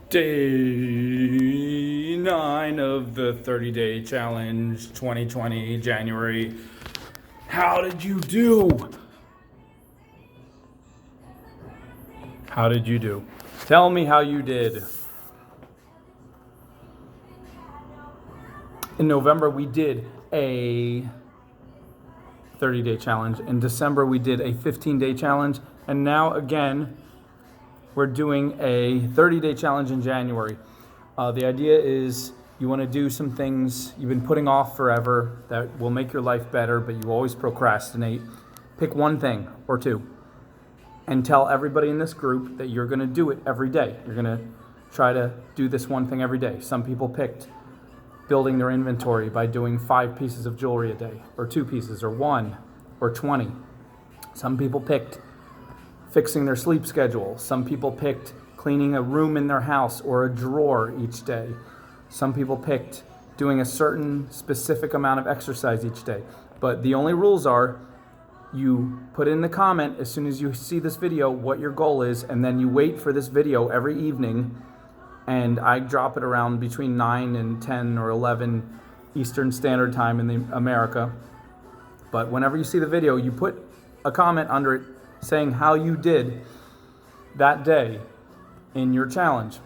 Day 9 of the 30-day challenge 2020, January. How did you do? How did you do? Tell me how you did. In November, we did a 30-day challenge. In December, we did a 15-day challenge. And now, again, we're doing a 30-day challenge in January. The idea is you want to do some things you've been putting off forever that will make your life better, but you always procrastinate. Pick one thing or two and tell everybody in this group that you're going to do it every day. You're going to try to do this one thing every day. Some people picked building their inventory by doing 5 pieces of jewelry a day, or 2 pieces, or 1, or 20. Some people picked fixing their sleep schedule. Some people picked cleaning a room in their house or a drawer each day. Some people picked doing a certain specific amount of exercise each day. But the only rules are you put in the comment as soon as you see this video what your goal is, and then you wait for this video every evening, and I drop it around between 9 and 10 or 11 Eastern Standard Time in America. But whenever you see the video, you put a comment under it saying how you did that day in your challenge.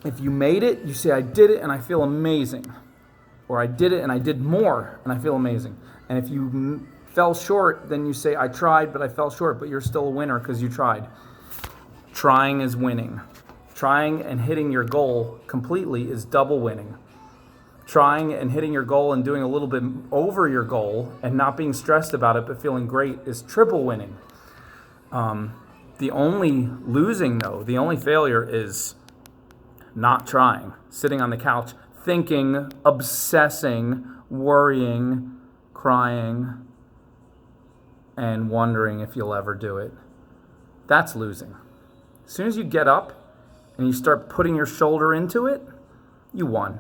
If you made it, you say, I did it and I feel amazing. Or I did it and I did more and I feel amazing. And if you fell short, then you say, I tried, but I fell short, but you're still a winner because you tried. Trying is winning. Trying and hitting your goal completely is double winning. Trying and hitting your goal and doing a little bit over your goal and not being stressed about it but feeling great is triple winning. The only losing, though, the only failure is not trying, sitting on the couch, thinking, obsessing, worrying, crying, and wondering if you'll ever do it. That's losing. As soon as you get up and you start putting your shoulder into it, you won.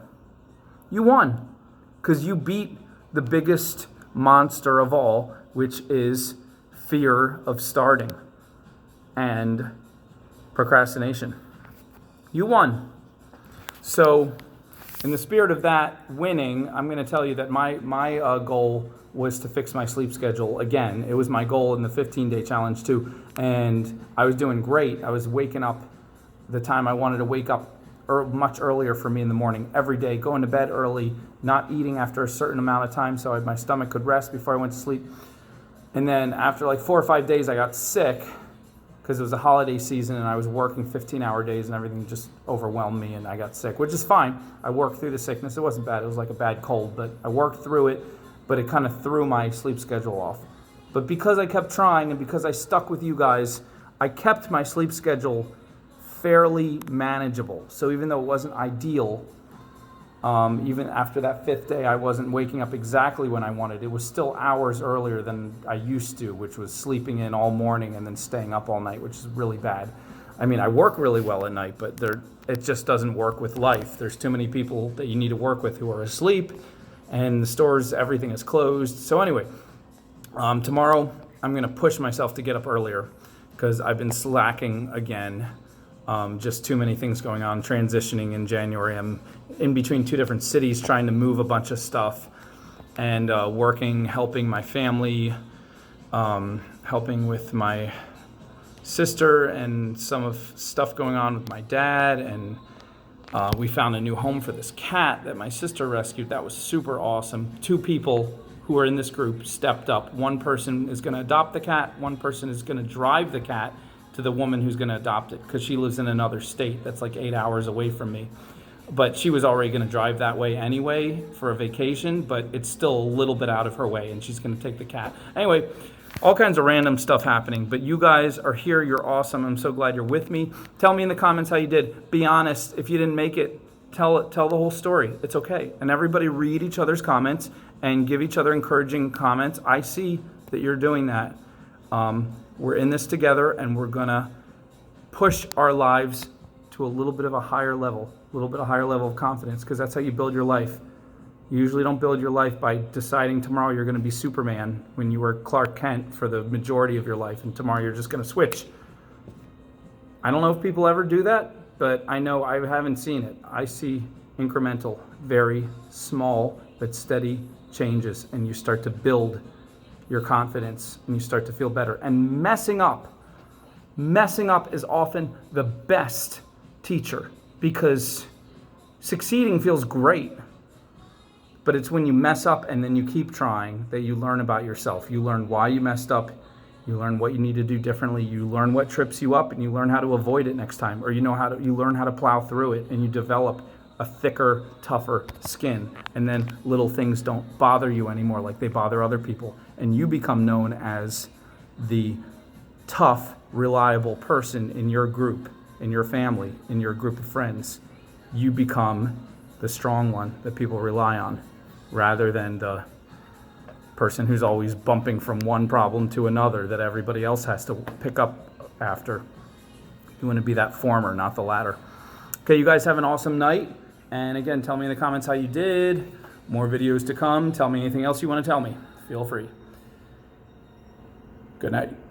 You won because you beat the biggest monster of all, which is fear of starting and procrastination. You won. So in the spirit of that winning, I'm going to tell you that my goal was to fix my sleep schedule again. It was my goal in the 15-day challenge too, and I was doing great. I was waking up the time I wanted to wake up much earlier for me in the morning every day, going to bed early, not eating after a certain amount of time so my stomach could rest before I went to sleep. And then after like 4 or 5 days, I got sick because it was a holiday season and I was working 15-hour days and everything just overwhelmed me and I got sick, which is fine. I worked through the sickness. It wasn't bad. It was like a bad cold, but I worked through it, but it kind of threw my sleep schedule off. But because I kept trying and because I stuck with you guys, I kept my sleep schedule fairly manageable. So even though it wasn't ideal, even after that 5th day, I wasn't waking up exactly when I wanted. It was still hours earlier than I used to, which was sleeping in all morning and then staying up all night, which is really bad. I mean, I work really well at night, but it just doesn't work with life. There's too many people that you need to work with who are asleep, and the stores, everything is closed. So anyway, tomorrow I'm going to push myself to get up earlier because I've been slacking again. Just too many things going on, transitioning in January. I'm in between 2 different cities trying to move a bunch of stuff and working, helping my family, helping with my sister and some of stuff going on with my dad. And we found a new home for this cat that my sister rescued. That was super awesome. 2 people who are in this group stepped up. One person is going to adopt the cat. One person is going to drive the cat to the woman who's going to adopt it because she lives in another state that's like 8 hours away from me. But she was already going to drive that way anyway for a vacation, but it's still a little bit out of her way, and she's going to take the cat. Anyway, all kinds of random stuff happening, but you guys are here. You're awesome. I'm so glad you're with me. Tell me in the comments how you did. Be honest. If you didn't make it, tell the whole story. It's okay. And everybody read each other's comments and give each other encouraging comments. I see that you're doing that. We're in this together, and we're going to push our lives to a little bit of a higher level of confidence, because that's how you build your life. You usually don't build your life by deciding tomorrow you're going to be Superman when you were Clark Kent for the majority of your life, and tomorrow you're just going to switch. I don't know if people ever do that, but I know I haven't seen it. I see incremental, very small but steady changes, and you start to build your confidence and you start to feel better. And messing up is often the best teacher, because succeeding feels great, but it's when you mess up and then you keep trying that you learn about yourself. You learn why you messed up. You learn what you need to do differently. You learn what trips you up, and you learn how to avoid it next time, or you learn how to plow through it, and you develop a thicker, tougher skin. And then little things don't bother you anymore like they bother other people, and you become known as the tough, reliable person in your group, in your family, in your group of friends. You become the strong one that people rely on, rather than the person who's always bumping from one problem to another that everybody else has to pick up after. You want to be that former, not the latter. Okay, you guys have an awesome night. And again, tell me in the comments how you did. More videos to come. Tell me anything else you want to tell me. Feel free. Good night.